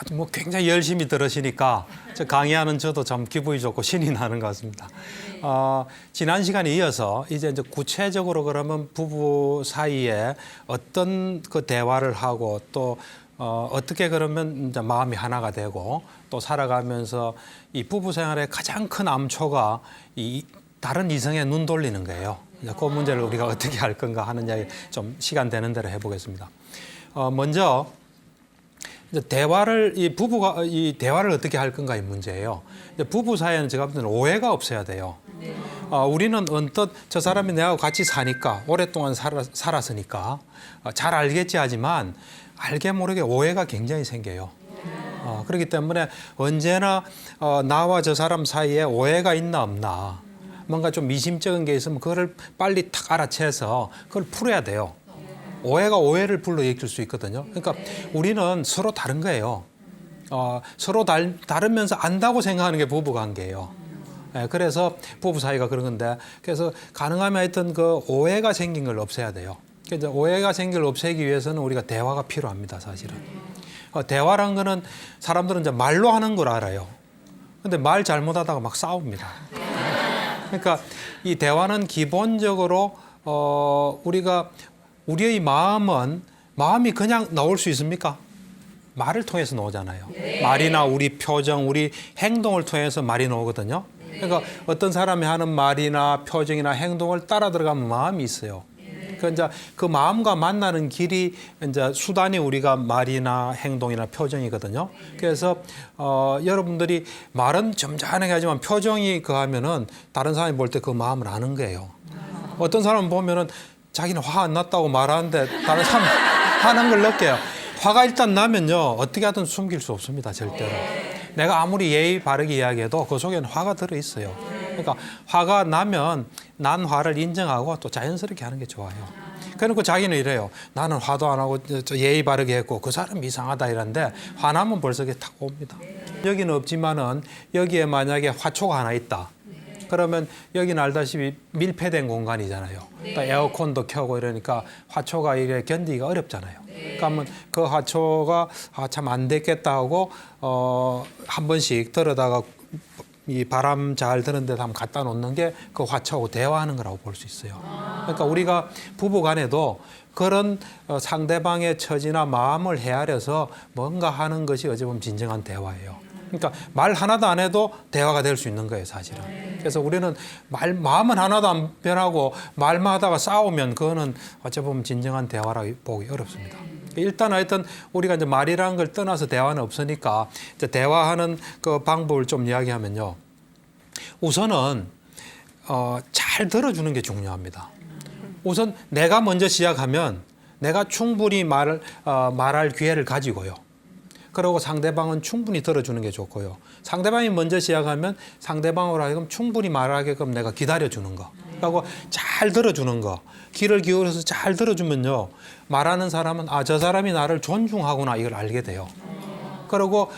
아주 뭐 굉장히 열심히 들으시니까 저 강의하는 저도 참 기분이 좋고 신이 나는 것 같습니다. 지난 시간에 이어서 이제 구체적으로 그러면 부부 사이에 어떤 그 대화를 하고 또 어떻게 그러면 이제 마음이 하나가 되고 또 살아가면서 이 부부 생활의 가장 큰 암초가 이 다른 이성에 눈 돌리는 거예요. 이제 그 문제를 우리가 어떻게 할 건가 하는 이야기 좀 시간 되는 대로 해보겠습니다. 먼저 이제 대화를 이 대화를 어떻게 할 건가 이 문제예요. 이제 부부 사이에는 제가 볼 때는 오해가 없어야 돼요. 우리는 언뜻 저 사람이 내하고 같이 사니까 오랫동안 살았으니까 잘 알겠지 하지만 알게 모르게 오해가 굉장히 생겨요. 그렇기 때문에 언제나 나와 저 사람 사이에 오해가 있나 없나 뭔가 좀 미심쩍은 게 있으면 그거를 빨리 탁 알아채서 그걸 풀어야 돼요. 오해가 오해를 불러일으킬 수 있거든요. 그러니까 우리는 서로 다른 거예요. 서로 다르면서 안다고 생각하는 게 부부 관계예요. 그래서 부부 사이가 그런 건데 그래서 가능하면 하여튼 그 오해가 생긴 걸 없애야 돼요. 그래서 오해가 생긴 걸 없애기 위해서는 우리가 대화가 필요합니다, 사실은. 대화란 거는 사람들은 이제 말로 하는 걸 알아요. 근데 말 잘못하다가 막 싸웁니다. 그러니까 이 대화는 기본적으로 우리의 마음이 그냥 나올 수 있습니까? 말을 통해서 나오잖아요. 말이나 우리 표정, 우리 행동을 통해서 말이 나오거든요. 그러니까 어떤 사람이 하는 말이나 표정이나 행동을 따라 들어가면 마음이 있어요. 그러니까 이제 그 마음과 만나는 길이 이제 수단이 우리가 말이나 행동이나 표정이거든요. 그래서 여러분들이 말은 점잖게 하지만 표정이 그하면은 다른 사람이 볼 때 그 마음을 아는 거예요. 어떤 사람 보면은 자기는 화 안 났다고 말하는데 다른 사람 화난 걸 느껴요. 화가 일단 나면요 어떻게 하든 숨길 수 없습니다, 절대로. 내가 아무리 예의 바르게 이야기해도 그 속에는 화가 들어 있어요. 그러니까 화가 나면 난 화를 인정하고 또 자연스럽게 하는 게 좋아요. 그러니까 자기는 이래요. 나는 화도 안 하고 예의 바르게 했고 그 사람이 이상하다 이런데 화나면 벌써 그게 탁 옵니다. 여기는 없지만은 여기에 만약에 화초가 하나 있다. 그러면 여기는 알다시피 밀폐된 공간이잖아요. 또 에어컨도 켜고 이러니까 화초가 이게 견디기가 어렵잖아요. 그러면 그 화초가 참 안 됐겠다 하고 한 번씩 들어다가 이 바람 잘 드는 데다 한번 갖다 놓는 게 그 화초하고 대화하는 거라고 볼 수 있어요. 그러니까 우리가 부부 간에도 그런 상대방의 처지나 마음을 헤아려서 뭔가 하는 것이 어찌 보면 진정한 대화예요. 그러니까 말 하나도 안 해도 대화가 될 수 있는 거예요, 사실은. 그래서 우리는 마음은 하나도 안 변하고 말만 하다가 싸우면 그거는 어찌 보면 진정한 대화라고 보기 어렵습니다. 일단 하여튼 우리가 이제 말이라는 걸 떠나서 대화는 없으니까 이제 대화하는 그 방법을 좀 이야기하면요. 우선은 잘 들어주는 게 중요합니다. 우선 내가 먼저 시작하면 내가 충분히 말할 기회를 가지고요. 그리고 상대방은 충분히 들어주는 게 좋고요. 상대방이 먼저 시작하면 상대방으로 하여금 충분히 말하게끔 내가 기다려주는 거. 그리고 잘 들어주는 거. 귀를 기울여서 잘 들어주면요. 말하는 사람은 저 사람이 나를 존중하구나 이걸 알게 돼요. 그리고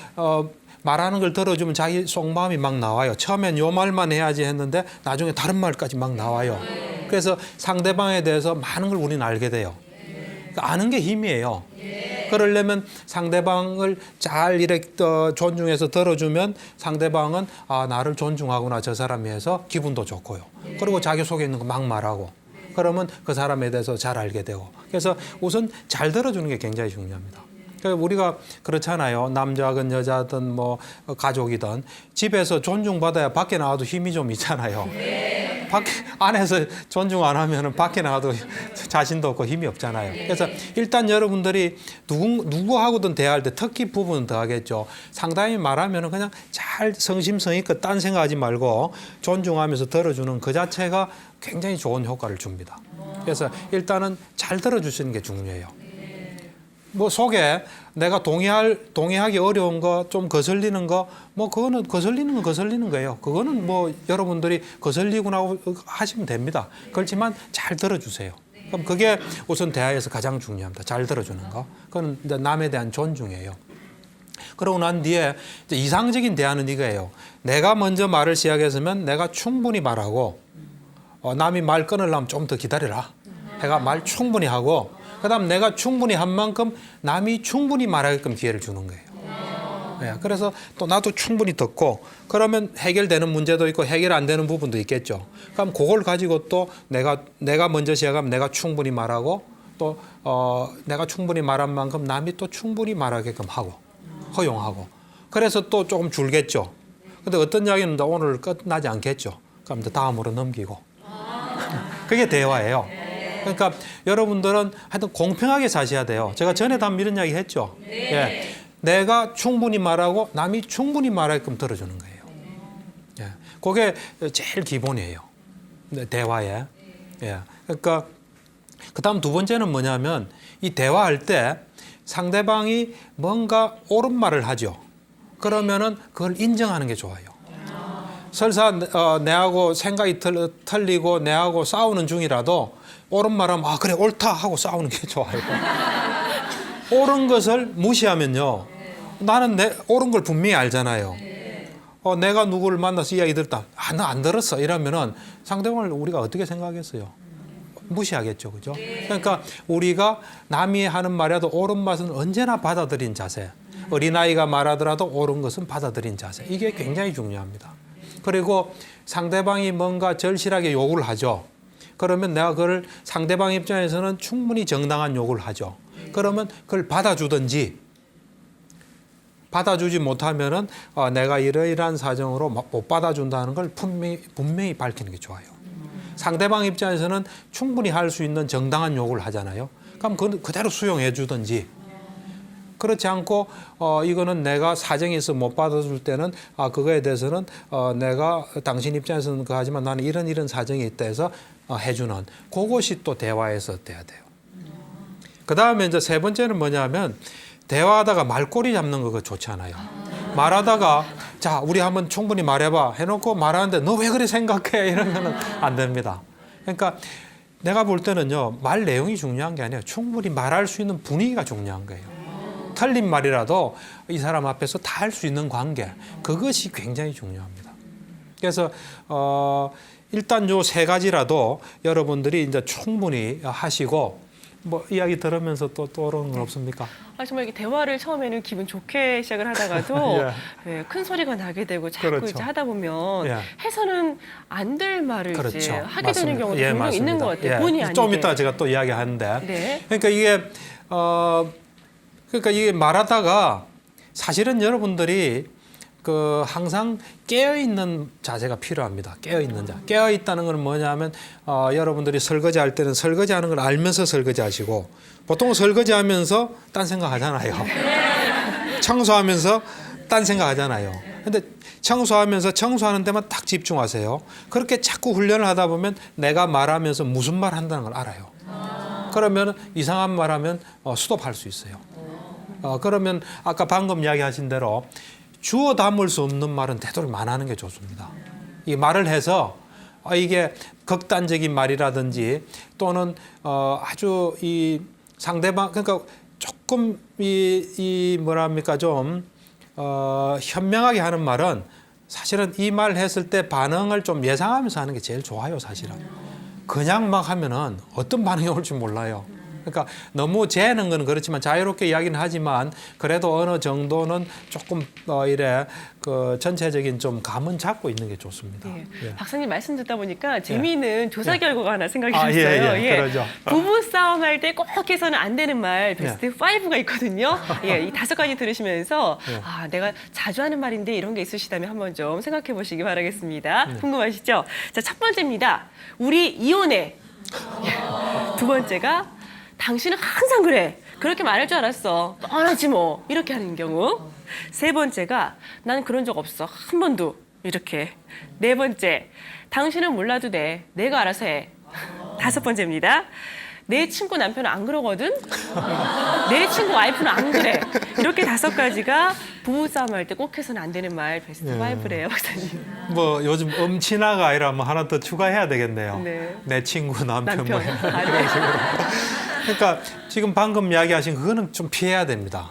말하는 걸 들어주면 자기 속마음이 막 나와요. 처음엔 요 말만 해야지 했는데 나중에 다른 말까지 막 나와요. 그래서 상대방에 대해서 많은 걸 우리는 알게 돼요. 그러니까 아는 게 힘이에요. 그러려면 상대방을 잘 이렇게 존중해서 들어주면 상대방은 나를 존중하구나 저 사람이 해서 기분도 좋고요. 그리고 자기 속에 있는 거 막 말하고 그러면 그 사람에 대해서 잘 알게 되고 그래서 우선 잘 들어주는 게 굉장히 중요합니다. 우리가 그렇잖아요. 남자든 여자든 뭐 가족이든 집에서 존중받아야 밖에 나와도 힘이 좀 있잖아요. 안에서 존중 안 하면 밖에 나가도 자신도 없고 힘이 없잖아요. 그래서 일단 여러분들이 누구하고든 대화할 때 특히 부부는 더 하겠죠. 상당히 말하면 그냥 잘 성심성의껏 딴 생각하지 말고 존중하면서 들어주는 그 자체가 굉장히 좋은 효과를 줍니다. 그래서 일단은 잘 들어주시는 게 중요해요. 뭐 속에 내가 동의하기 어려운 거, 좀 거슬리는 거, 뭐 그거는 거슬리는 건 거슬리는 거예요. 그거는 뭐 여러분들이 거슬리구나 하시면 됩니다. 그렇지만 잘 들어주세요. 그럼 그게 우선 대화에서 가장 중요합니다. 잘 들어주는 거. 그건 이제 남에 대한 존중이에요. 그러고 난 뒤에 이제 이상적인 대화는 이거예요. 내가 먼저 말을 시작했으면 내가 충분히 말하고 남이 말 끊으려면 좀 더 기다려라. 내가 말 충분히 하고 그다음 내가 충분히 한 만큼 남이 충분히 말하게끔 기회를 주는 거예요. 예, 그래서 또 나도 충분히 듣고 그러면 해결되는 문제도 있고 해결 안 되는 부분도 있겠죠. 그럼 그걸 가지고 또 내가 먼저 시작하면 내가 충분히 말하고 또 내가 충분히 말한 만큼 남이 또 충분히 말하게끔 하고 허용하고 그래서 또 조금 줄겠죠. 근데 어떤 이야기는 오늘 끝나지 않겠죠. 그럼 이제 다음으로 넘기고 그게 대화예요. 그러니까 여러분들은 하여튼 공평하게 사셔야 돼요. 제가 전에도 한번 이런 이야기 했죠. 예. 내가 충분히 말하고 남이 충분히 말하게끔 들어주는 거예요. 예. 그게 제일 기본이에요. 대화에. 예. 그러니까 그다음 두 번째는 뭐냐면 이 대화할 때 상대방이 뭔가 옳은 말을 하죠. 그러면은 그걸 인정하는 게 좋아요. 설사 내하고 생각이 틀리고 내하고 싸우는 중이라도 옳은 말하면 아 그래 옳다 하고 싸우는 게 좋아요. 옳은 것을 무시하면요. 나는 옳은 걸 분명히 알잖아요. 내가 누구를 만나서 이야기 들었다. 아, 나 안 들었어. 이러면은 상대방을 우리가 어떻게 생각하겠어요? 무시하겠죠. 그죠? 그러니까 우리가 남이 하는 말이라도 옳은 말은 언제나 받아들인 자세. 어린아이가 말하더라도 옳은 것은 받아들인 자세. 이게 굉장히 중요합니다. 그리고 상대방이 뭔가 절실하게 요구를 하죠. 그러면 내가 그걸 상대방 입장에서는 충분히 정당한 요구를 하죠. 그러면 그걸 받아주든지 받아주지 못하면은 내가 이러이러한 사정으로 못 받아준다는 걸 분명히 밝히는 게 좋아요. 상대방 입장에서는 충분히 할 수 있는 정당한 요구를 하잖아요. 그럼 그대로 수용해 주든지 그렇지 않고 이거는 내가 사정이 있어 못 받아줄 때는 그거에 대해서는 내가 당신 입장에서는 하지만 나는 이런 사정이 있다 해서 해주는 그것이 또 대화에서 돼야 돼요. 그다음에 이제 세 번째는 뭐냐면 대화하다가 말꼬리 잡는 거 그거 좋지 않아요. 말하다가 자 우리 한번 충분히 말해봐 해놓고 말하는데 너 왜 그래 생각해 이러면은 안 됩니다. 그러니까 내가 볼 때는요 말 내용이 중요한 게 아니에요. 충분히 말할 수 있는 분위기가 중요한 거예요. 틀린 말이라도 이 사람 앞에서 다 할 수 있는 관계 그것이 굉장히 중요합니다. 그래서 일단 요 세 가지라도 여러분들이 이제 충분히 하시고 뭐 이야기 들으면서 또 떠오르는 건 없습니까? 정말 이렇게 대화를 처음에는 기분 좋게 시작을 하다가도 예. 네, 큰 소리가 나게 되고 자꾸 그렇죠. 이제 하다 보면 예. 해서는 안 될 말을 그렇죠. 이제 하게 맞습니다. 되는 경우도 예, 분명 맞습니다. 있는 것 같아요. 예. 본의 아니게. 좀 이따 제가 또 이야기하는데 네. 그러니까 이게 말하다가 사실은 여러분들이 항상 깨어있는 자세가 필요합니다. 깨어있는 자. 깨어있다는 건 뭐냐면 여러분들이 설거지할 때는 설거지하는 걸 알면서 설거지하시고 보통 설거지하면서 딴 생각하잖아요. 청소하면서 딴 생각하잖아요. 근데 청소하면서 청소하는 데만 딱 집중하세요. 그렇게 자꾸 훈련을 하다 보면 내가 말하면서 무슨 말 한다는 걸 알아요. 그러면 이상한 말하면 스톱할 수 있어요. 그러면 아까 방금 이야기하신 대로 주워 담을 수 없는 말은 되도록 안 하는 게 좋습니다. 이 말을 해서 이게 극단적인 말이라든지 또는 아주 이 상대방 그러니까 조금 이 뭐랍니까 좀 현명하게 하는 말은 사실은 이 말 했을 때 반응을 좀 예상하면서 하는 게 제일 좋아요, 사실은. 그냥 막 하면은 어떤 반응이 올지 몰라요. 그러니까 너무 재는 건 그렇지만 자유롭게 이야기는 하지만 그래도 어느 정도는 조금 이래 전체적인 좀 감은 잡고 있는 게 좋습니다. 예. 예. 박사님 말씀 듣다 보니까 재미있는 조사 결과가 하나 생각이 났어요. 예. 그러죠. 부부 싸움 할 때 꼭 해서는 안 되는 말 베스트 5가 있거든요. 이 5가지 들으시면서 내가 자주 하는 말인데 이런 게 있으시다면 한번 좀 생각해 보시기 바라겠습니다. 궁금하시죠? 자, 첫 번째입니다. 우리 이혼해. 두 번째가 당신은 항상 그래. 그렇게 말할 줄 알았어. 뻔하지 뭐. 이렇게 하는 경우. 세 번째가 난 그런 적 없어. 한 번도. 이렇게. 네 번째, 당신은 몰라도 돼. 내가 알아서 해. 다섯 번째입니다. 내 친구 남편은 안 그러거든. 내 친구 와이프는 안 그래. 이렇게 5가지가 부부싸움 할 때 꼭 해서는 안 되는 말 베스트 5래요, 박사님. 뭐 요즘 엄친아가 아니라 뭐 하나 더 추가해야 되겠네요. 네. 내 친구 남편 뭐 네. 그런 식으로. 그러니까 지금 방금 이야기하신 그거는 좀 피해야 됩니다.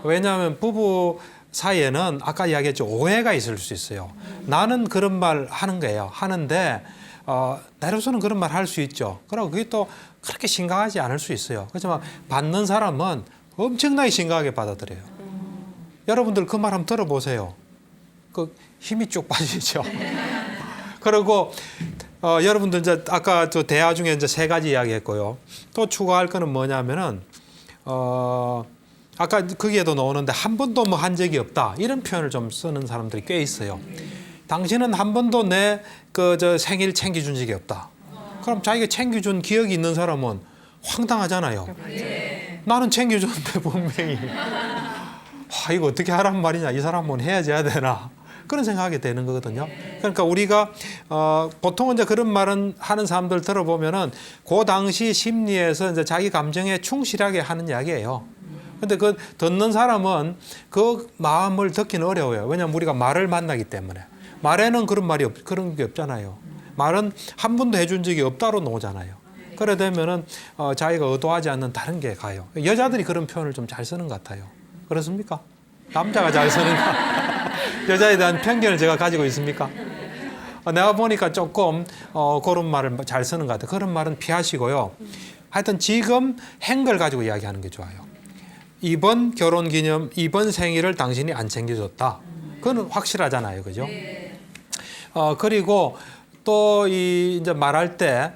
왜냐하면 부부 사이에는 아까 이야기했죠. 오해가 있을 수 있어요. 나는 그런 말 하는 거예요. 하는데 나로서는 그런 말 할 수 있죠. 그리고 그게 또 그렇게 심각하지 않을 수 있어요. 그렇지만 받는 사람은 엄청나게 심각하게 받아들여요. 여러분들 그 말 한번 들어보세요. 그 힘이 쭉 빠지죠. 그리고 여러분들 이제 아까 저 대화 중에 이제 3가지 이야기했고요. 또 추가할 거는 뭐냐면은 아까 거기에도 나오는데 한 번도 뭐 한 적이 없다 이런 표현을 좀 쓰는 사람들이 꽤 있어요. 당신은 한 번도 내 그 저 생일 챙겨준 적이 없다. 그럼 자기가 챙겨준 기억이 있는 사람은 황당하잖아요. 나는 챙겨줬는데 분명히 이거 어떻게 하란 말이냐, 이 사람은 해야지 해야 되나 그런 생각하게 되는 거거든요. 그러니까 우리가 보통 이제 그런 말은 하는 사람들 들어보면은 그 당시 심리에서 이제 자기 감정에 충실하게 하는 이야기예요. 근데 그 듣는 사람은 그 마음을 듣기는 어려워요. 왜냐하면 우리가 말을 만나기 때문에. 말에는 그런 게 없잖아요. 말은 한 번도 해준 적이 없다로 나오잖아요. 그래 되면은 자기가 의도하지 않는 다른 게 가요. 여자들이 그런 표현을 좀 잘 쓰는 것 같아요. 그렇습니까? 남자가 잘 쓰는가? 여자에 대한 편견을 제가 가지고 있습니까? 내가 보니까 조금 그런 말을 잘 쓰는 것 같아요. 그런 말은 피하시고요. 하여튼 지금 행걸 가지고 이야기하는 게 좋아요. 이번 결혼기념, 이번 생일을 당신이 안 챙겨줬다. 그건 확실하잖아요. 그죠? 그리고 또 이제 말할 때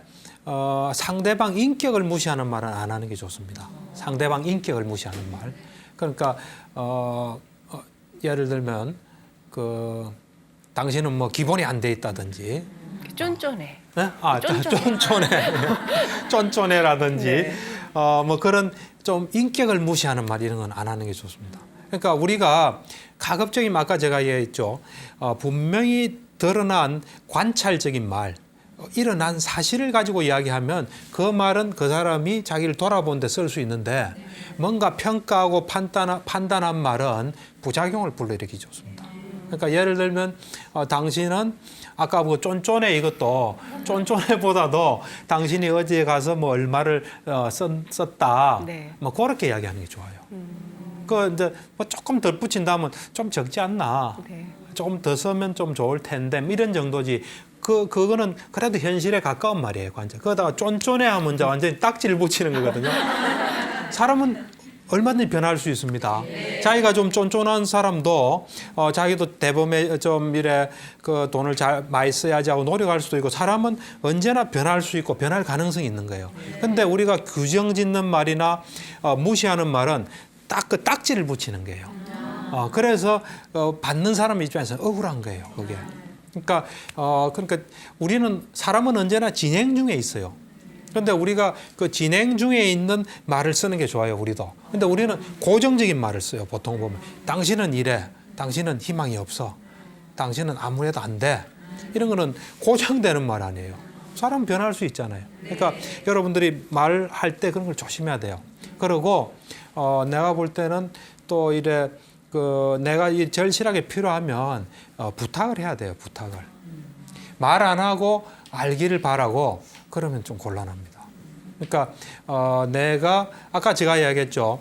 상대방 인격을 무시하는 말은 안 하는 게 좋습니다. 상대방 인격을 무시하는 말. 그러니까 예를 들면 당신은 뭐 기본이 안 돼 있다든지 쫀쫀해. 네? 쫀쫀해라든지 네. 뭐 그런 좀 인격을 무시하는 말 이런 건 안 하는 게 좋습니다. 그러니까 우리가 가급적이면 아까 제가 얘기했죠. 분명히 드러난 관찰적인 말, 일어난 사실을 가지고 이야기하면 그 말은 그 사람이 자기를 돌아보는 데 쓸 수 있는데 뭔가 평가하고 판단한 말은 부작용을 불러일으키기 좋습니다. 그러니까 예를 들면 당신은 아까 뭐 쫀쫀해 이것도 쫀쫀해보다도 당신이 어디에 가서 뭐 얼마를 썼다. 네. 뭐 그렇게 이야기하는 게 좋아요. 그 이제 뭐 조금 덜 붙인다면 좀 적지 않나. 네. 조금 더 쓰면 좀 좋을 텐데 뭐 이런 정도지. 그거는 그래도 현실에 가까운 말이에요. 완전. 그러다가 쫀쫀해하면 이제 완전히 딱지를 붙이는 거거든요. 사람은 얼마든지 변할 수 있습니다. 자기가 좀 쫀쫀한 사람도 자기도 대범에 좀 이래 그 돈을 많이 써야지 하고 노력할 수도 있고 사람은 언제나 변할 수 있고 변할 가능성이 있는 거예요. 근데 우리가 규정짓는 말이나 무시하는 말은 딱 그 딱지를 붙이는 거예요. 그래서 받는 사람 입장에서 억울한 거예요. 그게. 그러니까 우리는 사람은 언제나 진행 중에 있어요. 그런데 우리가 그 진행 중에 있는 말을 쓰는 게 좋아요, 우리도. 근데 우리는 고정적인 말을 써요, 보통 보면. 당신은 이래, 당신은 희망이 없어, 당신은 아무래도 안 돼. 이런 거는 고정되는 말 아니에요. 사람 변할 수 있잖아요. 그러니까 여러분들이 말할 때 그런 걸 조심해야 돼요. 그리고 내가 볼 때는 또 이래 내가 이 절실하게 필요하면 부탁을 해야 돼요, 부탁을. 말 안 하고 알기를 바라고 그러면 좀 곤란합니다. 그러니까 내가 아까 제가 이야기했죠.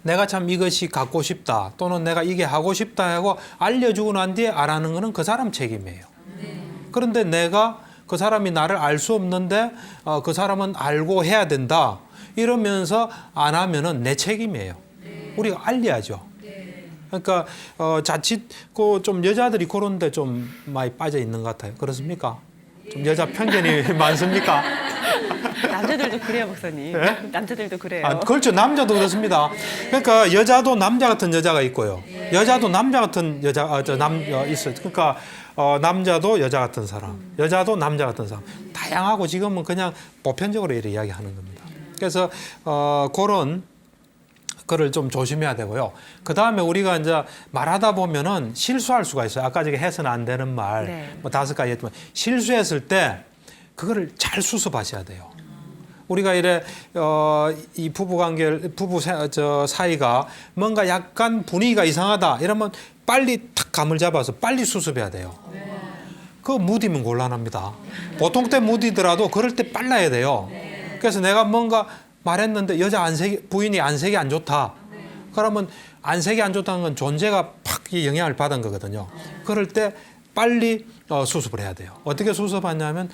내가 참 이것이 갖고 싶다 또는 내가 이게 하고 싶다 하고 알려주고 난 뒤에 안 하는 거는 그 사람 책임이에요. 그런데 내가 그 사람이 나를 알 수 없는데 그 사람은 알고 해야 된다 이러면서 안 하면은 내 책임이에요. 우리가 알려야죠. 그러니까 자칫 좀 여자들이 그런 데 좀 많이 빠져 있는 것 같아요. 그렇습니까? 좀 여자 편견이 많습니까? 남자들도 그래요, 목사님. 네? 남자들도 그래요. 그렇죠. 남자도 그렇습니다. 그러니까 여자도 남자 같은 여자가 있고요. 여자도 남자 같은 여자 있어요. 그러니까 남자도 여자 같은 사람, 여자도 남자 같은 사람. 다양하고 지금은 그냥 보편적으로 이렇게 이야기하는 겁니다. 그래서 그런 그를 좀 조심해야 되고요. 그 다음에 우리가 이제 말하다 보면은 실수할 수가 있어요. 아까 제가 해서는 안 되는 말, 네. 뭐 5가지 했지만 실수했을 때 그거를 잘 수습하셔야 돼요. 우리가 이래 이 부부 사이가 뭔가 약간 분위기가 이상하다 이러면 빨리 탁 감을 잡아서 빨리 수습해야 돼요. 그거 무디면 곤란합니다. 보통 때 무디더라도 그럴 때 빨라야 돼요. 그래서 내가 뭔가 말했는데 부인이 안색이 안 좋다. 그러면 안색이 안 좋다는 건 존재가 팍 영향을 받은 거거든요. 그럴 때 빨리 수습을 해야 돼요. 어떻게 수습하냐면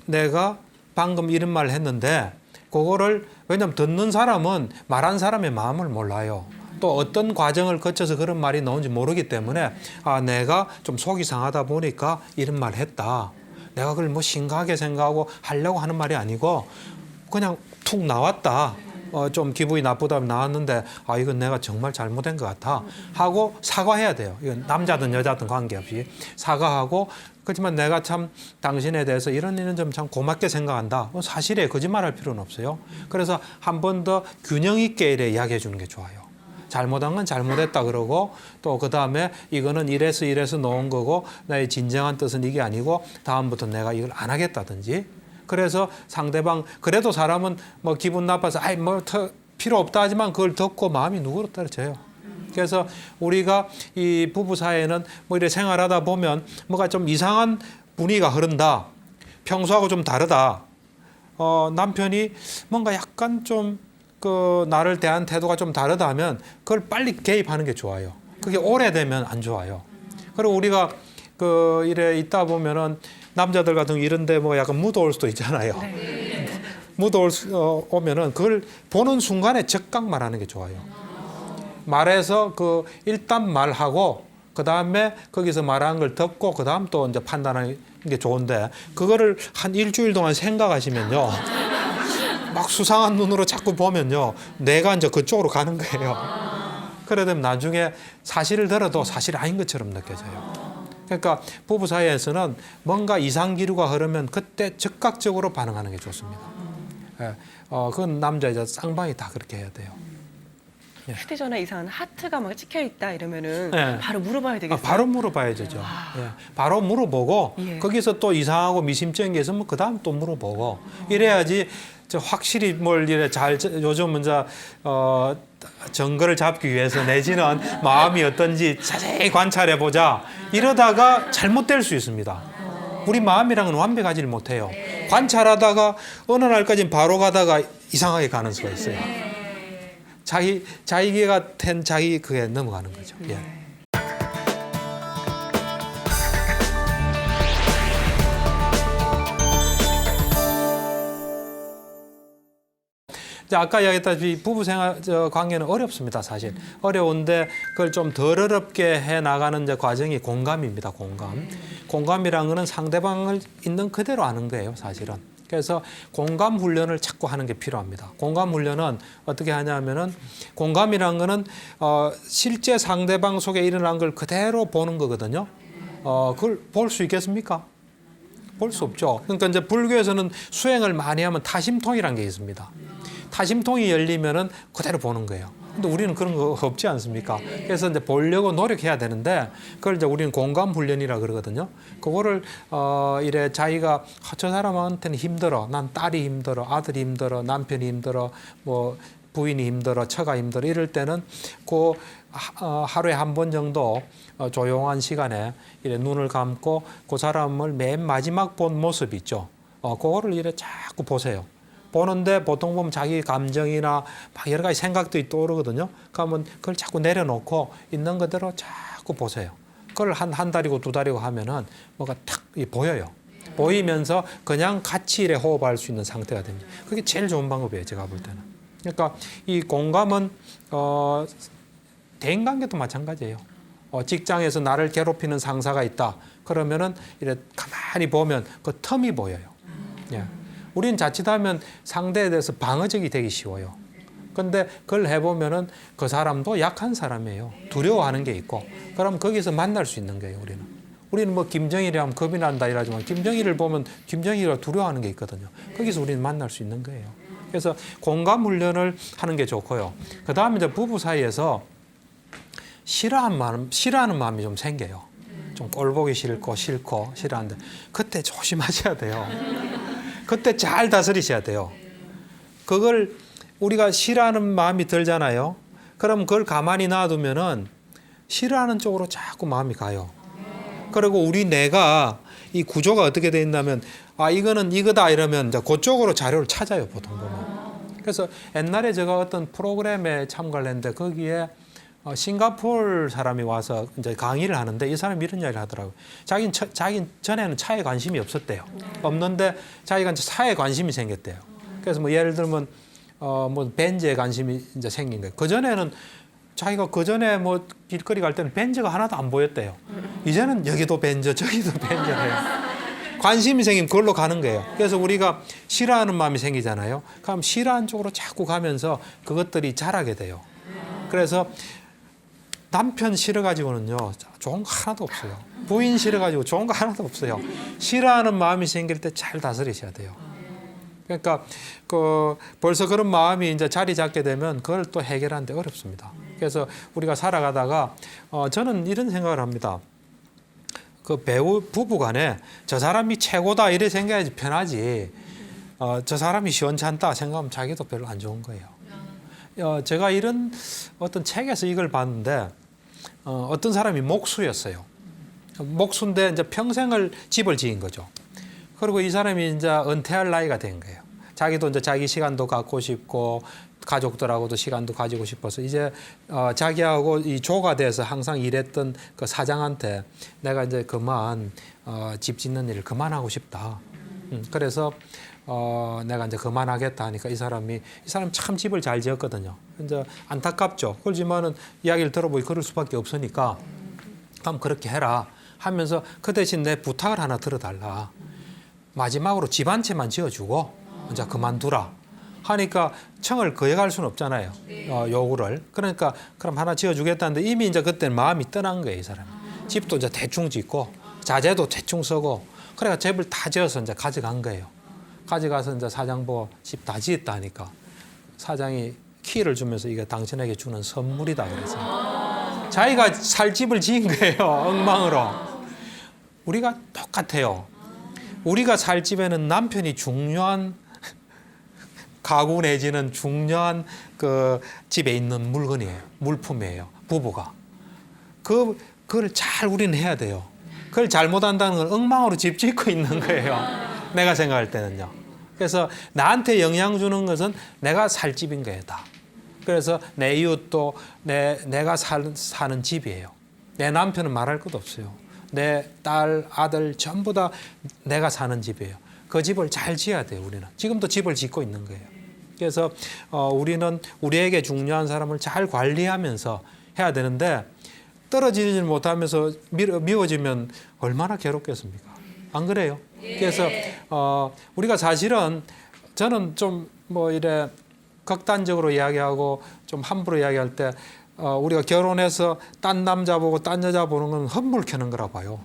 내가 방금 이런 말을 했는데 그거를 왜냐하면 듣는 사람은 말한 사람의 마음을 몰라요. 또 어떤 과정을 거쳐서 그런 말이 나온지 모르기 때문에 아, 내가 좀 속이 상하다 보니까 이런 말 했다. 내가 그걸 뭐 심각하게 생각하고 하려고 하는 말이 아니고 그냥 툭 나왔다. 좀 기분이 나쁘다 나왔는데 아, 이건 내가 정말 잘못된 것 같아 하고 사과해야 돼요. 이건 남자든 여자든 관계없이 사과하고 그렇지만 내가 참 당신에 대해서 이런 점 참 고맙게 생각한다. 사실에 거짓말할 필요는 없어요. 그래서 한 번 더 균형 있게 이래 이야기해 주는 게 좋아요. 잘못한 건 잘못했다 그러고 또 그다음에 이거는 이래서 놓은 거고 나의 진정한 뜻은 이게 아니고 다음부터 내가 이걸 안 하겠다든지 그래서 상대방 그래도 사람은 뭐 기분 나빠서 아이 뭐 필요 없다 하지만 그걸 듣고 마음이 누그러 떨어져요. 그래서 우리가 이 부부 사이에는 뭐 이렇게 생활하다 보면 뭐가 좀 이상한 분위기가 흐른다. 평소하고 좀 다르다. 남편이 뭔가 약간 좀 그 나를 대한 태도가 좀 다르다 하면 그걸 빨리 개입하는 게 좋아요. 그게 오래되면 안 좋아요. 그리고 우리가 그 이래 있다 보면은 남자들 같은 경우 이런데 뭐 약간 묻어올 수도 있잖아요. 네. 오면은 그걸 보는 순간에 즉각 말하는 게 좋아요. 말해서 그 일단 말하고 그 다음에 거기서 말하는 걸 듣고 그 다음 또 이제 판단하는 게 좋은데 그거를 한 일주일 동안 생각하시면요. 막 수상한 눈으로 자꾸 보면요. 내가 이제 그쪽으로 가는 거예요. 그래 되면 나중에 사실을 들어도 사실 아닌 것처럼 느껴져요. 그러니까 부부 사이에서는 뭔가 이상 기류가 흐르면 그때 즉각적으로 반응하는 게 좋습니다. 예, 그건 남자 여자 쌍방이 다 그렇게 해야 돼요. 휴대전화 이상한 하트가 막 찍혀 있다 이러면은 네. 바로 물어봐야 되겠어요. 바로 물어봐야죠. 예. 바로 물어보고 예. 거기서 또 이상하고 미심쩍은 게 있으면 그 다음 또 물어보고 이래야지 확실히 뭘 이래 잘 요즘 이제 정거를 잡기 위해서 내지는 마음이 어떤지 자세히 관찰해 보자. 이러다가 잘못될 수 있습니다. 우리 마음이랑은 완벽하지를 못해요. 관찰하다가 어느 날까지는 바로 가다가 이상하게 가는 수가 있어요. 자기가 된 자기 그게 넘어가는 거죠. 예. 아까 이야기했다시피 부부 생활 관계는 어렵습니다, 사실. 어려운데 그걸 좀 덜 어렵게 해 나가는 이제 과정이 공감입니다, 공감. 공감이라는 거는 상대방을 있는 그대로 아는 거예요, 사실은. 그래서 공감 훈련을 자꾸 하는 게 필요합니다. 공감 훈련은 어떻게 하냐면은 공감이라는 거는 실제 상대방 속에 일어난 걸 그대로 보는 거거든요. 그걸 볼 수 있겠습니까? 볼 수 없죠. 그러니까 이제 불교에서는 수행을 많이 하면 타심통이라는 게 있습니다. 타심통이 열리면은 그대로 보는 거예요. 근데 우리는 그런 거 없지 않습니까? 그래서 이제 보려고 노력해야 되는데 그걸 이제 우리는 공감 훈련이라 그러거든요. 그거를 이래 자기가 저 사람한테는 힘들어, 난 딸이 힘들어, 아들이 힘들어, 남편이 힘들어, 뭐 부인이 힘들어, 처가 힘들어 이럴 때는 그 하루에 한 번 정도 조용한 시간에 이래 눈을 감고 그 사람을 맨 마지막 본 모습 있죠. 그거를 이래 자꾸 보세요. 보는데 보통 보면 자기 감정이나 막 여러 가지 생각들이 떠오르거든요. 그러면 그걸 자꾸 내려놓고 있는 그대로 자꾸 보세요. 그걸 한 달이고 두 달이고 하면은 뭐가 탁 보여요. 보이면서 그냥 같이 이래 호흡할 수 있는 상태가 됩니다. 그게 제일 좋은 방법이에요, 제가 볼 때는. 그러니까 이 공감은 대인관계도 마찬가지예요. 직장에서 나를 괴롭히는 상사가 있다. 그러면은 이래 가만히 보면 그 틈이 보여요. 예. 우리는 자칫하면 상대에 대해서 방어적이 되기 쉬워요. 근데 그걸 해보면은 그 사람도 약한 사람이에요. 두려워하는 게 있고. 그럼 거기서 만날 수 있는 거예요, 우리는. 우리는 뭐 김정일이라면 겁이 난다 이러지만 김정일을 보면 김정일을 두려워하는 게 있거든요. 거기서 우리는 만날 수 있는 거예요. 그래서 공감 훈련을 하는 게 좋고요. 그 다음에 이제 부부 사이에서 싫어하는 마음이 좀 생겨요. 좀 꼴보기 싫어하는데 그때 조심하셔야 돼요. 그때 잘 다스리셔야 돼요. 그걸 우리가 싫어하는 마음이 들잖아요. 그럼 그걸 가만히 놔두면은 싫어하는 쪽으로 자꾸 마음이 가요. 그리고 우리 뇌가 이 구조가 어떻게 돼 있냐면 이거는 이거다 이러면 이제 그쪽으로 자료를 찾아요, 보통 보면. 그래서 옛날에 제가 어떤 프로그램에 참가를 했는데 거기에 싱가포르 사람이 와서 이제 강의를 하는데 이 사람이 이런 이야기를 하더라고요. 자기는 전에는 차에 관심이 없었대요. 없는데 자기가 이제 차에 관심이 생겼대요. 그래서 뭐 예를 들면 뭐 벤츠에 관심이 이제 생긴 거예요. 그 전에는 자기가 그 전에 뭐 길거리 갈 때는 벤저가 하나도 안 보였대요. 이제는 여기도 벤저, 저기도 벤저래요. 관심이 생기면 그걸로 가는 거예요. 그래서 우리가 싫어하는 마음이 생기잖아요. 그럼 싫어하는 쪽으로 자꾸 가면서 그것들이 자라게 돼요. 그래서 남편 싫어가지고는요, 좋은 거 하나도 없어요. 부인 싫어가지고 좋은 거 하나도 없어요. 싫어하는 마음이 생길 때 잘 다스리셔야 돼요. 그러니까 벌써 그런 마음이 이제 자리 잡게 되면 그걸 또 해결하는데 어렵습니다. 그래서 우리가 살아가다가 저는 이런 생각을 합니다. 그 배우 부부간에 저 사람이 최고다 이래 생각해야지 편하지. 저 사람이 시원찮다 생각하면 자기도 별로 안 좋은 거예요. 제가 이런 어떤 책에서 이걸 봤는데 어떤 사람이 목수였어요. 목수인데 이제 평생을 집을 지은 거죠. 그리고 이 사람이 이제 은퇴할 나이가 된 거예요. 자기도 이제 자기 시간도 갖고 싶고 가족들하고도 시간도 가지고 싶어서 이제 자기하고 이 조가 돼서 항상 일했던 그 사장한테 내가 이제 그만 집 짓는 일을 그만하고 싶다. 그래서 내가 이제 그만하겠다 하니까 이 사람 참 집을 잘 지었거든요. 이제 안타깝죠. 그렇지만은 이야기를 들어보니 그럴 수밖에 없으니까 그럼 그렇게 해라 하면서 그 대신 내 부탁을 하나 들어달라. 마지막으로 집 한 채만 지어주고 이제 그만두라 하니까 청을 거역할 수는 없잖아요. 요구를. 그러니까 그럼 하나 지어주겠다는데 이미 이제 그때는 마음이 떠난 거예요, 이 사람이. 집도 이제 대충 짓고 자재도 대충 쓰고 그러니까 집을 다 지어서 이제 가져간 거예요. 가져가서 이제 사장 보고 집 다 지었다 하니까 사장이 키를 주면서 이게 당신에게 주는 선물이다 그래서 자기가 살 집을 지은 거예요, 엉망으로. 우리가 똑같아요. 우리가 살 집에는 남편이 중요한 가구 내지는 중요한 그 집에 있는 물건이에요. 물품이에요. 부부가. 그걸 잘 우리는 해야 돼요. 그걸 잘못한다는 건 엉망으로 집 짓고 있는 거예요. 내가 생각할 때는요. 그래서 나한테 영향 주는 것은 내가 살 집인 거예요, 다. 그래서 내 이웃도 내가 사는 집이에요. 내 남편은 말할 것도 없어요. 내 딸, 아들 전부 다 내가 사는 집이에요. 그 집을 잘 지어야 돼요, 우리는. 지금도 집을 짓고 있는 거예요. 그래서 우리는 우리에게 중요한 사람을 잘 관리하면서 해야 되는데 떨어지지 못하면서 미워지면 얼마나 괴롭겠습니까? 안 그래요? 그래서 우리가 사실은 저는 좀 뭐 이래 극단적으로 이야기하고 좀 함부로 이야기할 때 우리가 결혼해서 딴 남자 보고 딴 여자 보는 건 헛물 켜는 거라 봐요.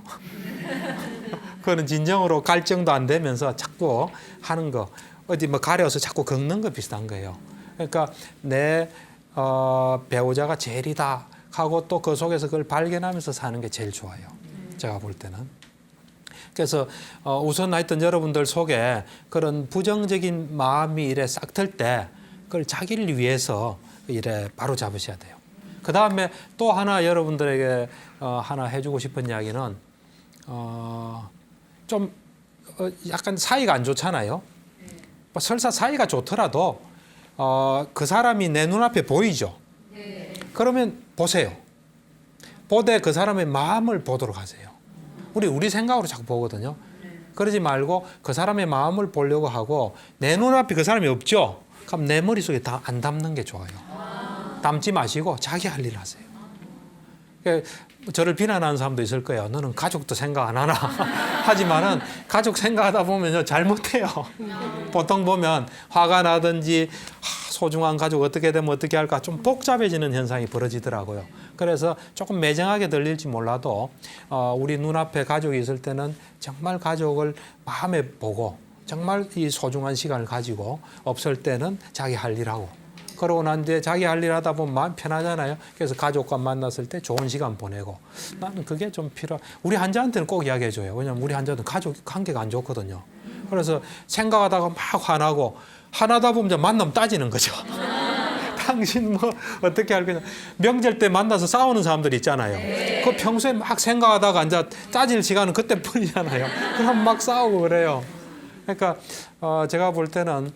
그거는 진정으로 갈증도 안 되면서 자꾸 하는 거. 어디 뭐 가려서 자꾸 긁는 거 비슷한 거예요. 그러니까 내 배우자가 제일이다 하고 또 그 속에서 그걸 발견하면서 사는 게 제일 좋아요. 제가 볼 때는. 그래서 우선 하여튼 여러분들 속에 그런 부정적인 마음이 이래 싹 틀 때 그걸 자기를 위해서 이래 바로 잡으셔야 돼요. 그 다음에 또 하나 여러분들에게 하나 해주고 싶은 이야기는 좀 약간 사이가 안 좋잖아요. 설사 사이가 좋더라도 그 사람이 내 눈앞에 보이죠. 그러면 보세요. 보되 그 사람의 마음을 보도록 하세요. 우리 생각으로 자꾸 보거든요. 그러지 말고 그 사람의 마음을 보려고 하고 내 눈앞에 그 사람이 없죠. 그럼 내 머릿속에 다 안 담는 게 좋아요. 담지 마시고 자기 할 일 하세요. 저를 비난하는 사람도 있을 거예요. 너는 가족도 생각 안 하나? 하지만은 가족 생각하다 보면요 잘못해요. 보통 보면 화가 나든지 소중한 가족 어떻게 되면 어떻게 할까 좀 복잡해지는 현상이 벌어지더라고요. 그래서 조금 매정하게 들릴지 몰라도 우리 눈앞에 가족이 있을 때는 정말 가족을 마음에 보고 정말 이 소중한 시간을 가지고 없을 때는 자기 할 일하고 그러고 난 뒤에 자기 할 일 하다 보면 마음 편하잖아요. 그래서 가족과 만났을 때 좋은 시간 보내고 나는 그게 좀 우리 환자한테는 꼭 이야기해줘요. 왜냐하면 우리 환자는 가족 관계가 안 좋거든요. 그래서 생각하다가 막 화나다 보면 이제 만나면 따지는 거죠. 당신 뭐 어떻게 할 거냐. 명절 때 만나서 싸우는 사람들 있잖아요. 그 평소에 막 생각하다가 이제 따질 시간은 그때뿐이잖아요. 그럼 막 싸우고 그래요. 그러니까 제가 볼 때는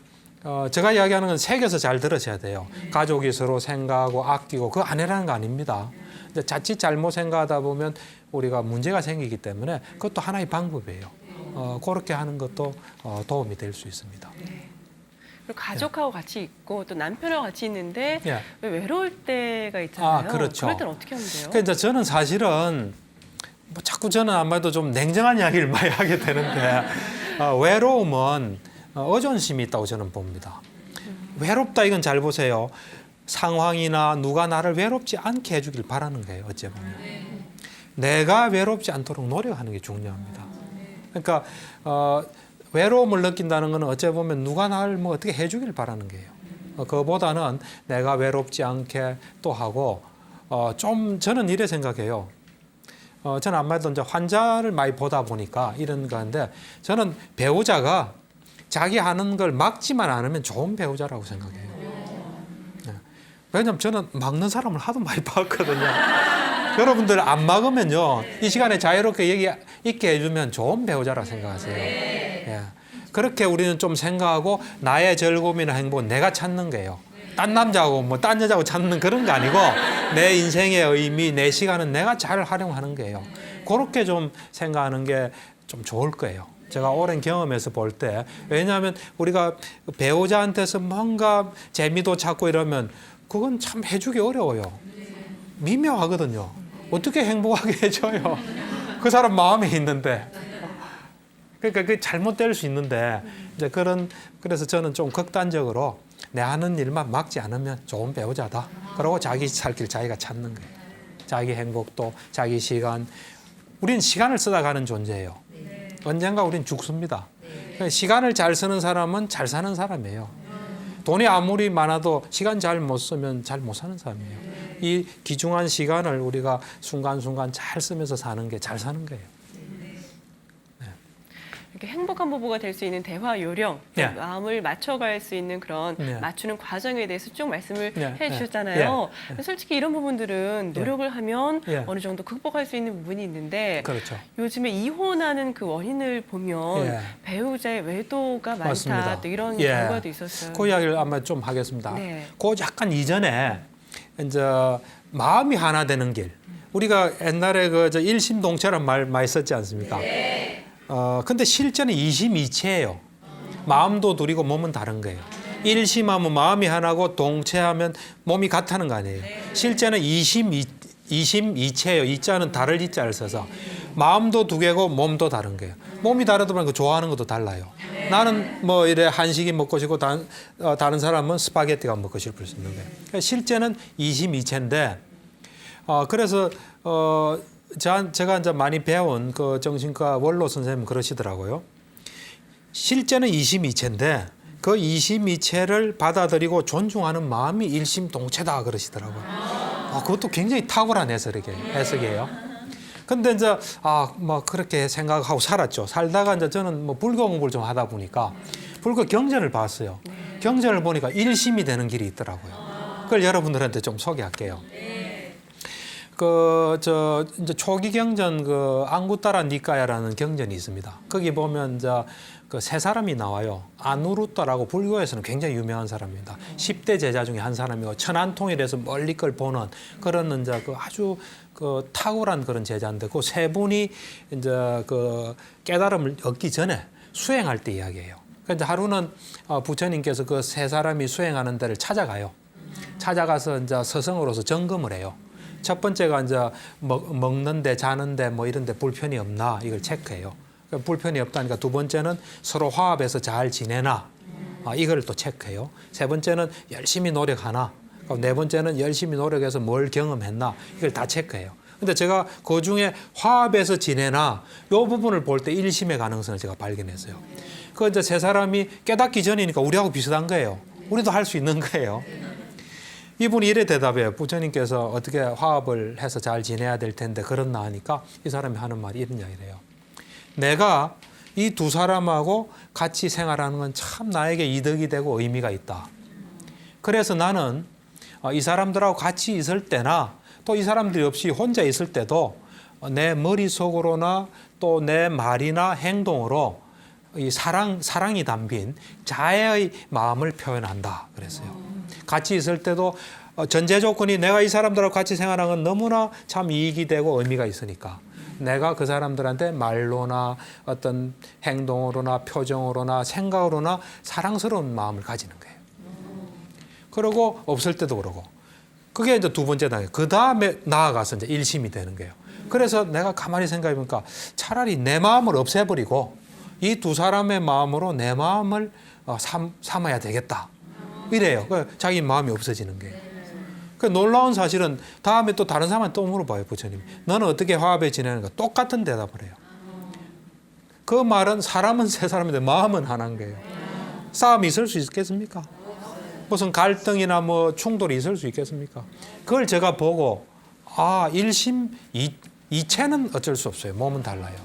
제가 이야기하는 건 새겨서 잘 들으셔야 돼요. 가족이 서로 생각하고 아끼고 그거 안 해라는 거 아닙니다. 이제 자칫 잘못 생각하다 보면 우리가 문제가 생기기 때문에 그것도 하나의 방법이에요. 그렇게 하는 것도 도움이 될 수 있습니다. 그리고 가족하고 같이 있고 또 남편하고 같이 있는데 예. 왜 외로울 때가 있잖아요. 그렇죠. 그럴 때는 어떻게 하면 돼요? 그러니까 이제 저는 사실은 뭐 자꾸 저는 아마도 좀 냉정한 이야기를 많이 하게 되는데 외로움은 의존심이 있다고 저는 봅니다. 외롭다 이건 잘 보세요. 상황이나 누가 나를 외롭지 않게 해주길 바라는 거예요. 어째 보면. 내가 외롭지 않도록 노력하는 게 중요합니다. 그러니까 외로움을 느낀다는 것은 어째 보면 누가 나를 뭐 어떻게 해주길 바라는 거예요. 그거보다는 내가 외롭지 않게 또 하고 좀 저는 이래 생각해요. 저는 아무래도 이제 환자를 많이 보다 보니까 이런 건데 저는 배우자가 자기 하는 걸 막지만 않으면 좋은 배우자라고 생각해요. 왜냐하면 저는 막는 사람을 하도 많이 봤거든요. 여러분들 안 막으면요. 이 시간에 자유롭게 얘기 있게 해주면 좋은 배우자라고 생각하세요. 예. 그렇게 우리는 좀 생각하고 나의 즐거움이나 행복은 내가 찾는 거예요. 딴 남자하고 뭐 딴 여자하고 찾는 그런 거 아니고 내 인생의 의미, 내 시간은 내가 잘 활용하는 거예요. 그렇게 좀 생각하는 게 좀 좋을 거예요. 제가 오랜 경험에서 볼 때 왜냐하면 우리가 배우자한테서 뭔가 재미도 찾고 이러면 그건 참 해주기 어려워요. 미묘하거든요. 어떻게 행복하게 해줘요? 그 사람 마음에 있는데. 그러니까 그게 잘못될 수 있는데 이제 그래서 저는 좀 극단적으로 내 하는 일만 막지 않으면 좋은 배우자다. 그러고 자기 살 길 자기가 찾는 거예요. 자기 행복도 자기 시간. 우리는 시간을 쓰다 가는 존재예요. 언젠가 우리는 죽습니다. 그러니까 시간을 잘 쓰는 사람은 잘 사는 사람이에요. 돈이 아무리 많아도 시간 잘 못 쓰면 잘 못 사는 사람이에요. 이 귀중한 시간을 우리가 순간순간 잘 쓰면서 사는 게 잘 사는 거예요. 이렇게 행복한 부부가 될 수 있는 대화 요령, 예. 마음을 맞춰갈 수 있는 그런 예. 맞추는 과정에 대해서 쭉 말씀을 예. 해주셨잖아요. 예. 솔직히 이런 부분들은 노력을 하면 예. 어느 정도 극복할 수 있는 부분이 있는데 그렇죠. 요즘에 이혼하는 그 원인을 보면 예. 배우자의 외도가 많다 맞습니다. 또 이런 예. 결과도 있었어요. 그 이야기를 아마 좀 하겠습니다. 네. 그 약간 이전에 이제 마음이 하나 되는 길. 우리가 옛날에 그 일심동체란 말 많이 썼지 않습니까? 근데 실제는 이심이체예요. 마음도 둘이고 몸은 다른 거예요. 일심하면 마음이 하나고 동체하면 몸이 같다는 거 아니에요. 실제는 이심이체예요. 이자는 다를 이자를 써서 마음도 두 개고 몸도 다른 거예요. 몸이 다르다 보니까 좋아하는 것도 달라요. 나는 뭐 이래 한식이 먹고 싶고 다른 사람은 스파게티가 먹고 싶을 수 있는 거예요. 그러니까 실제는 이심이체인데 그래서 제가 이제 많이 배운 그 정신과 원로 선생님은 그러시더라고요. 실제는 이심이체인데 그 이심이체를 받아들이고 존중하는 마음이 일심동체다 그러시더라고요. 그것도 굉장히 탁월한 해석이에요. 근데 이제 뭐 그렇게 생각하고 살았죠. 살다가 이제 저는 뭐 불교 공부를 좀 하다 보니까 불교 경전을 봤어요. 경전을 보니까 일심이 되는 길이 있더라고요. 그걸 여러분들한테 좀 소개할게요. 이제 초기 경전 앙구따라 니까야라는 경전이 있습니다. 거기 보면 그 세 사람이 나와요. 아누루따라고 불교에서는 굉장히 유명한 사람입니다. 10대 제자 중에 한 사람이고 천안통일에서 멀리 걸 보는 그런 이제 아주 탁월한 그런 제자인데 그 세 분이 이제 깨달음을 얻기 전에 수행할 때 이야기예요. 그러니까 하루는 부처님께서 그 세 사람이 수행하는 데를 찾아가요. 찾아가서 이제 서성으로서 점검을 해요. 첫 번째가 이제 먹는데 자는데 뭐 이런데 불편이 없나 이걸 체크해요. 그러니까 불편이 없다니까 두 번째는 서로 화합해서 잘 지내나 이걸 또 체크해요. 세 번째는 열심히 노력하나. 네 번째는 열심히 노력해서 뭘 경험했나 이걸 다 체크해요. 근데 제가 그 중에 화합해서 지내나 이 부분을 볼 때 일심의 가능성을 제가 발견했어요. 그 이제 세 사람이 깨닫기 전이니까 우리하고 비슷한 거예요. 우리도 할 수 있는 거예요. 이분이 이래 대답해요. 부처님께서 어떻게 화합을 해서 잘 지내야 될 텐데 그렇나 하니까 이 사람이 하는 말이 이런 이야기래요. 내가 이 두 사람하고 같이 생활하는 건 참 나에게 이득이 되고 의미가 있다. 그래서 나는 이 사람들하고 같이 있을 때나 또 이 사람들이 없이 혼자 있을 때도 내 머릿속으로나 또 내 말이나 행동으로 이 사랑이 담긴 자애의 마음을 표현한다 그랬어요. 같이 있을 때도 전제 조건이 내가 이 사람들하고 같이 생활하는 건 너무나 참 이익이 되고 의미가 있으니까 내가 그 사람들한테 말로나 어떤 행동으로나 표정으로나 생각으로나 사랑스러운 마음을 가지는 거예요. 그리고 없을 때도 그러고. 그게 이제 두 번째 단계. 그 다음에 나아가서 이제 일심이 되는 거예요. 그래서 내가 가만히 생각해 보니까 차라리 내 마음을 없애버리고 이 두 사람의 마음으로 내 마음을 삼아야 되겠다. 이래요. 자기 마음이 없어지는 거예요. 그 놀라운 사실은 다음에 또 다른 사람한테 또 물어봐요, 부처님. 너는 어떻게 화합에 지내는가? 똑같은 대답을 해요. 그 말은 사람은 세 사람인데 마음은 하나인 거예요. 싸움이 있을 수 있겠습니까? 무슨 갈등이나 뭐 충돌이 있을 수 있겠습니까? 그걸 제가 보고 일심 이체는 어쩔 수 없어요. 몸은 달라요.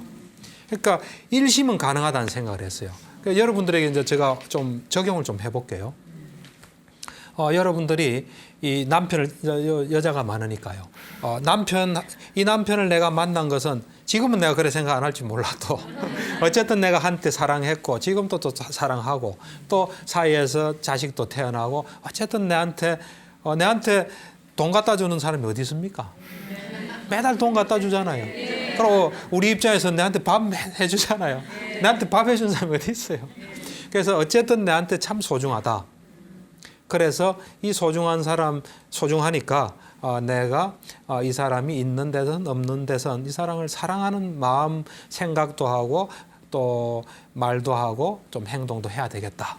그러니까 일심은 가능하다는 생각을 했어요. 그러니까 여러분들에게 이제 제가 좀 적용을 좀 해볼게요. 여러분들이 이 남편을 여자가 많으니까요. 이 남편을 내가 만난 것은 지금은 내가 그래 생각 안 할지 몰라도 어쨌든 내가 한때 사랑했고 지금도 또 사랑하고 또 사이에서 자식도 태어나고 어쨌든 내한테 돈 갖다 주는 사람이 어디 있습니까? 매달 돈 갖다 주잖아요. 그리고 우리 입장에서 내한테 밥 해주잖아요. 내한테 밥 해준 사람이 어디 있어요? 그래서 어쨌든 내한테 참 소중하다. 그래서 이 소중한 사람 소중하니까 내가 이 사람이 있는 데선 없는 데선 이 사람을 사랑하는 마음 생각도 하고 또 말도 하고 좀 행동도 해야 되겠다.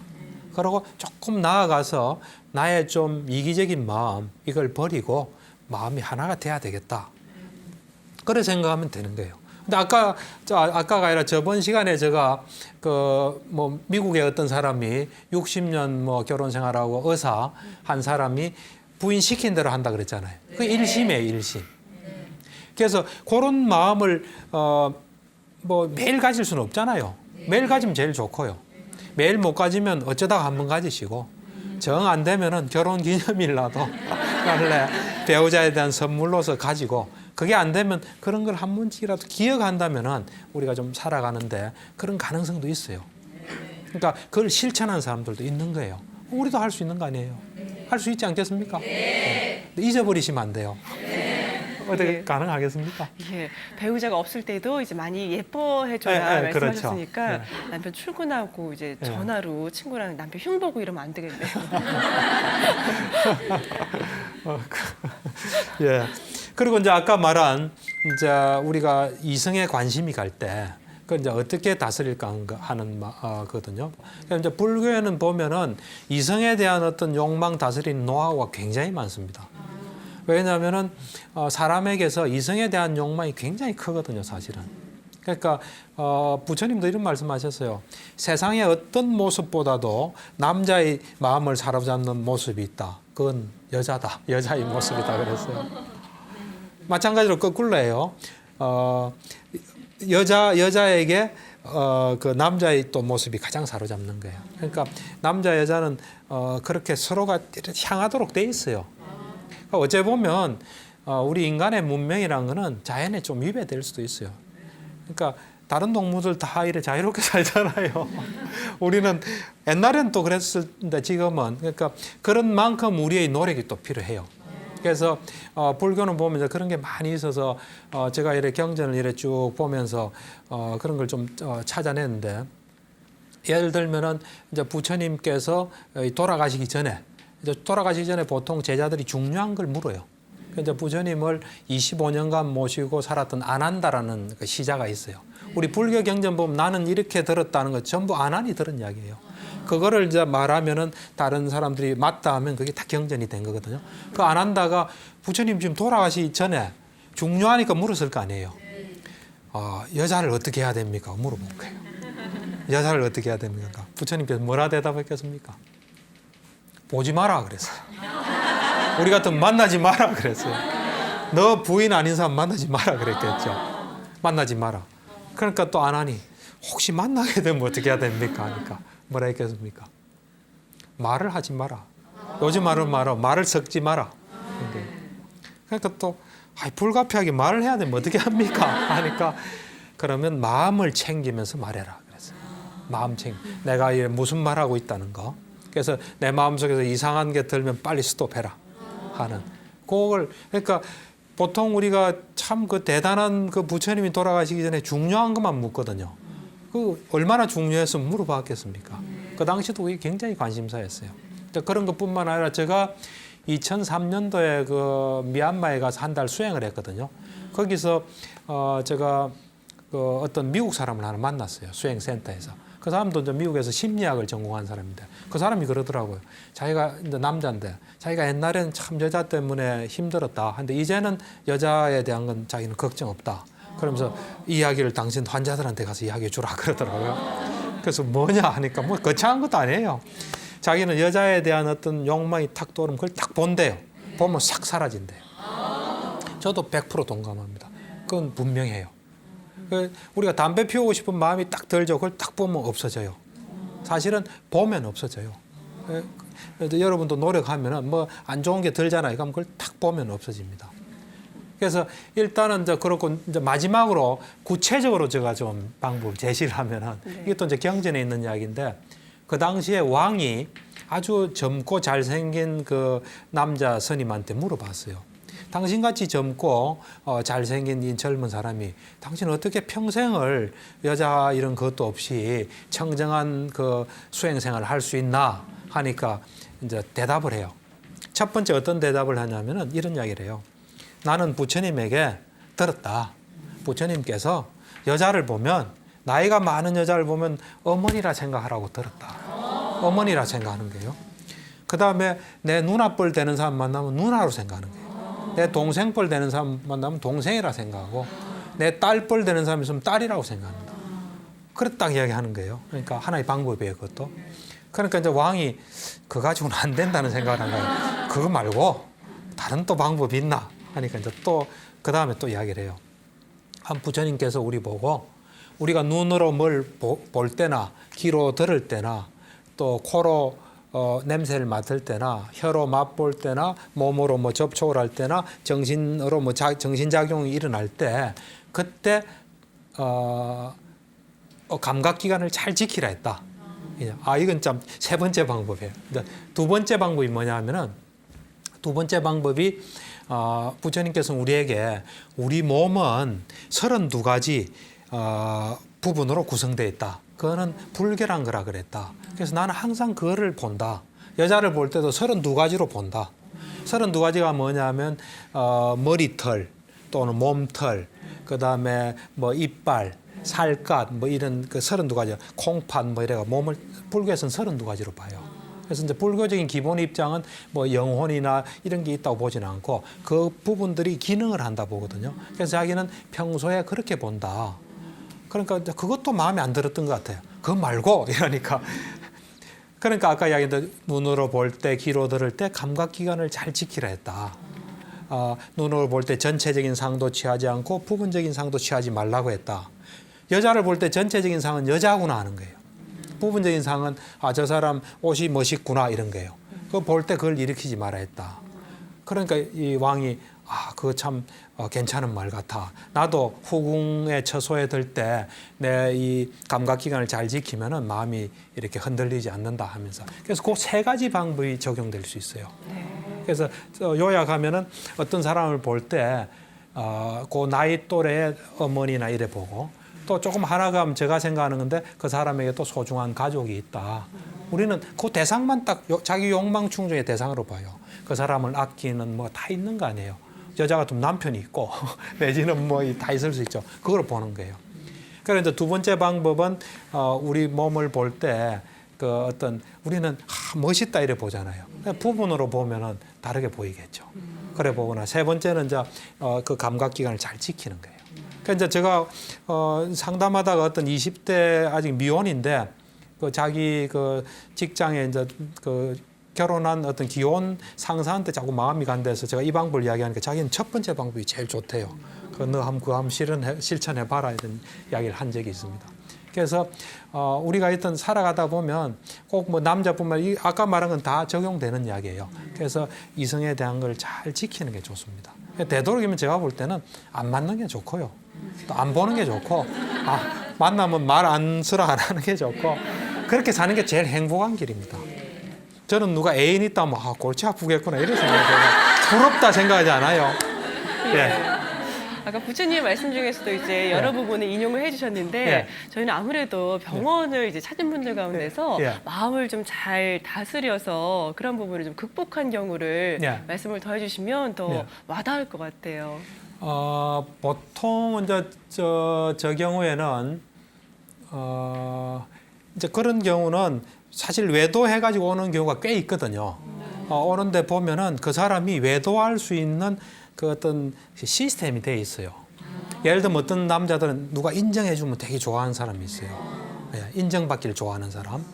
그리고 조금 나아가서 나의 좀 이기적인 마음 이걸 버리고 마음이 하나가 돼야 되겠다. 그래 생각하면 되는 거예요. 근데 아까가 아니라 저번 시간에 제가 미국의 어떤 사람이 60년 결혼 생활하고 의사 한 사람이 부인 시킨 대로 한다 그랬잖아요. 그 일심이에요, 일심. 그래서 그런 마음을 매일 가질 수는 없잖아요. 매일 가지면 제일 좋고요. 매일 못 가지면 어쩌다가 한 번 가지시고 정 안 되면은 결혼 기념일라도 배우자에 대한 선물로서 가지고 그게 안 되면 그런 걸 한 번씩이라도 기억한다면은 우리가 좀 살아가는데 그런 가능성도 있어요. 그러니까 그걸 실천한 사람들도 있는 거예요. 우리도 할 수 있는 거 아니에요? 할 수 있지 않겠습니까? 네. 잊어버리시면 안 돼요. 어떻게 가능하겠습니까? 예, 배우자가 없을 때도 이제 많이 예뻐해줘야 말씀하셨으니까 그렇죠. 남편 출근하고 이제 전화로 친구랑 남편 흉보고 이러면 안 되겠네요. 예. 그리고 이제 아까 말한 이제 우리가 이성에 관심이 갈 때 그 이제 어떻게 다스릴까 하는 거거든요. 그러니까 이제 불교에는 보면은 이성에 대한 어떤 욕망 다스리는 노하우가 굉장히 많습니다. 왜냐하면은 사람에게서 이성에 대한 욕망이 굉장히 크거든요, 사실은. 그러니까 부처님도 이런 말씀하셨어요. 세상의 어떤 모습보다도 남자의 마음을 사로잡는 모습이 있다. 그건 여자다. 여자의 모습이다 그랬어요. 마찬가지로 거꾸로예요. 여자에게 그 남자의 또 모습이 가장 사로잡는 거예요. 그러니까 남자 여자는 그렇게 서로가 향하도록 돼 있어요. 어째 보면 우리 인간의 문명이라는 거는 자연에 좀 위배될 수도 있어요. 그러니까 다른 동물들 다 이래 자유롭게 살잖아요. 우리는 옛날에는 또 그랬었는데 지금은 그러니까 그런 만큼 우리의 노력이 또 필요해요. 그래서 불교는 보면 그런 게 많이 있어서 제가 이렇게 경전을 이렇게 쭉 보면서 그런 걸 좀 찾아냈는데 예를 들면은 이제 부처님께서 돌아가시기 전에 보통 제자들이 중요한 걸 물어요. 이제 부처님을 25년간 모시고 살았던 아난다라는 그 시자가 있어요. 우리 불교 경전 보면 나는 이렇게 들었다는 거 전부 아난이 들은 이야기예요. 그거를 이제 말하면은 다른 사람들이 맞다 하면 그게 다 경전이 된 거거든요. 그 아난다가 부처님 지금 돌아가시기 전에 중요하니까 물었을 거 아니에요. 여자를 어떻게 해야 됩니까? 물어본 거예요. 여자를 어떻게 해야 됩니까? 부처님께서 뭐라 대답했겠습니까? 보지 마라 그랬어요. 우리 같으면 만나지 마라 그랬어요. 너 부인 아닌 사람 만나지 마라 그랬겠죠. 만나지 마라. 그러니까 또 안 하니 혹시 만나게 되면 어떻게 해야 됩니까? 하니까 뭐라 했겠습니까? 말을 하지 마라. 요즘 말을 섞지 마라. 그러니까 또 불가피하게 말을 해야 되면 어떻게 합니까? 하니까 그러면 마음을 챙기면서 말해라 그랬어요. 마음 챙. 내가 무슨 말하고 있다는 거. 그래서 내 마음속에서 이상한 게 들면 빨리 스톱해라 하는 그걸 그러니까 보통 우리가 참 그 대단한 그 부처님이 돌아가시기 전에 중요한 것만 묻거든요. 그 얼마나 중요해서 물어봤겠습니까? 그 당시도 그게 굉장히 관심사였어요. 그런 것뿐만 아니라 제가 2003년도에 그 미얀마에 가서 한 달 수행을 했거든요. 거기서 제가 그 어떤 미국 사람을 하나 만났어요. 수행센터에서. 그 사람도 이제 미국에서 심리학을 전공한 사람인데 그 사람이 그러더라고요. 자기가 이제 남자인데 자기가 옛날에는 참 여자 때문에 힘들었다. 근데 이제는 여자에 대한 건 자기는 걱정 없다. 그러면서 이야기를 당신 환자들한테 가서 이야기해 주라 그러더라고요. 그래서 뭐냐 하니까 뭐 거창한 것도 아니에요. 자기는 여자에 대한 어떤 욕망이 탁 떠오르면 그걸 딱 본대요. 보면 싹 사라진대요. 저도 100% 동감합니다. 그건 분명해요. 우리가 담배 피우고 싶은 마음이 딱 들죠. 그걸 딱 보면 없어져요. 사실은 보면 없어져요. 여러분도 노력하면 뭐 안 좋은 게 들잖아요. 그럼 그걸 딱 보면 없어집니다. 그래서 일단은 이제 그렇고 이제 마지막으로 구체적으로 제가 좀 방법 제시를 하면은 이게 또 이제 경전에 있는 이야기인데 그 당시에 왕이 아주 젊고 잘생긴 그 남자 스님한테 물어봤어요. 당신같이 젊고 잘생긴 이 젊은 사람이 당신은 어떻게 평생을 여자 이런 것도 없이 청정한 그 수행생활을 할 수 있나 하니까 이제 대답을 해요. 첫 번째 어떤 대답을 하냐면은 이런 이야기를 해요. 나는 부처님에게 들었다. 부처님께서 여자를 보면 나이가 많은 여자를 보면 어머니라 생각하라고 들었다. 어머니라 생각하는 거예요. 그 다음에 내 누나뻘 되는 사람 만나면 누나로 생각하는 거예요. 내 동생뻘 되는 사람 만나면 동생이라 생각하고 내 딸뻘 되는 사람 있으면 딸이라고 생각합니다. 그렇다 이야기하는 거예요. 그러니까 하나의 방법이에요, 그것도. 그러니까 이제 왕이 그거 가지고는 안 된다는 생각을 한 거예요. 그거 말고 다른 또 방법이 있나 하니까 이제 또 그 다음에 또 이야기를 해요. 한 부처님께서 우리 보고 우리가 눈으로 뭘 볼 때나 귀로 들을 때나 또 코로 냄새를 맡을 때나 혀로 맛볼 때나 몸으로 뭐 접촉을 할 때나 정신으로 뭐 정신작용이 일어날 때 그때 감각기관을 잘 지키라 했다. 이건 참 세 번째 방법이에요. 두 번째 방법이 뭐냐면은 두 번째 방법이 부처님께서는 우리에게 우리 몸은 32가지 부분으로 구성되어 있다. 그거는 불결한 거라 그랬다. 그래서 나는 항상 그거를 본다. 여자를 볼 때도 32가지로 본다. 32가지가 뭐냐면 머리털 또는 몸털, 그다음에 뭐 이빨, 살갗 뭐 이런 그 32가지, 콩팥 뭐 이래가 몸을 불교에서는 32가지로 봐요. 그래서 이제 불교적인 기본 입장은 뭐 영혼이나 이런 게 있다고 보지는 않고 그 부분들이 기능을 한다 보거든요. 그래서 자기는 평소에 그렇게 본다. 그러니까 그것도 마음에 안 들었던 것 같아요. 그거 말고 이러니까. 그러니까 아까 이야기했던 눈으로 볼 때, 귀로 들을 때 감각기관을 잘 지키라 했다. 눈으로 볼 때 전체적인 상도 취하지 않고 부분적인 상도 취하지 말라고 했다. 여자를 볼 때 전체적인 상은 여자구나 하는 거예요. 부분적인 상은 저 사람 옷이 멋있구나 이런 거예요. 그거 볼 때 그걸 일으키지 말아 했다. 그러니까 이 왕이 그거 참 괜찮은 말 같아. 나도 후궁에 처소에 들 때 내 이 감각기관을 잘 지키면은 마음이 이렇게 흔들리지 않는다 하면서. 그래서 그 세 가지 방법이 적용될 수 있어요. 그래서 요약하면은 어떤 사람을 볼 때 그 나이 또래의 어머니나 이래 보고 또 조금 하나가 제가 생각하는 건데 그 사람에게 또 소중한 가족이 있다. 우리는 그 대상만 딱 자기 욕망 충족의 대상으로 봐요. 그 사람을 아끼는 뭐 다 있는 거 아니에요. 여자 같으면 남편이 있고 내지는 뭐 다 있을 수 있죠. 그걸 보는 거예요. 그래서 두 번째 방법은 우리 몸을 볼 때 그 어떤 우리는 멋있다 이래 보잖아요. 부분으로 보면은 다르게 보이겠죠. 그래 보거나 세 번째는 이제 그 감각기관을 잘 지키는 거예요. 그러니까 이제 제가 상담하다가 어떤 20대 아직 미혼인데 그 자기 그 직장에 이제 그 결혼한 어떤 기혼 상사한테 자꾸 마음이 간대서 제가 이 방법을 이야기하니까 자기는 첫 번째 방법이 제일 좋대요. 그거 한번 실천해 봐라 이런 이야기를 한 적이 있습니다. 그래서 우리가 일단 살아가다 보면 꼭 뭐 남자뿐만 아까 말한 건 다 적용되는 이야기예요. 그래서 이성에 대한 걸 잘 지키는 게 좋습니다. 되도록이면 제가 볼 때는 안 맞는 게 좋고요. 또 안 보는 게 좋고 만나면 말 안 쓰라 안 하는 게 좋고 그렇게 사는 게 제일 행복한 길입니다. 저는 누가 애인 있다면 골치 아프겠구나 이런 생각이 들어요. 부럽다 생각하지 않아요. 아까 부처님 말씀 중에서도 이제 여러 부분을 인용을 해주셨는데 저희는 아무래도 병원을 이제 찾은 분들 가운데서 마음을 좀 잘 다스려서 그런 부분을 좀 극복한 경우를 말씀을 더 해주시면 더 와닿을 것 같아요. 보통 이제 저 경우에는 이제 그런 경우는 사실 외도해가지고 오는 경우가 꽤 있거든요. 오는데 보면은 그 사람이 외도할 수 있는 그 어떤 시스템이 돼 있어요. 예를 들면 어떤 남자들은 누가 인정해주면 되게 좋아하는 사람이 있어요. 인정받기를 좋아하는 사람.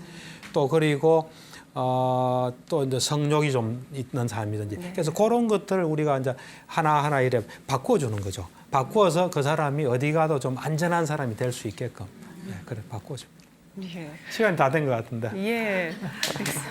또 그리고 또 이제 성욕이 좀 있는 사람이든지. 그래서 그런 것들을 우리가 이제 하나하나 이래 바꿔주는 거죠. 바꾸어서 그 사람이 어디 가도 좀 안전한 사람이 될 수 있게끔. 그래 바꿔줘. 시간이 다 된 것 같은데. 알겠습니다.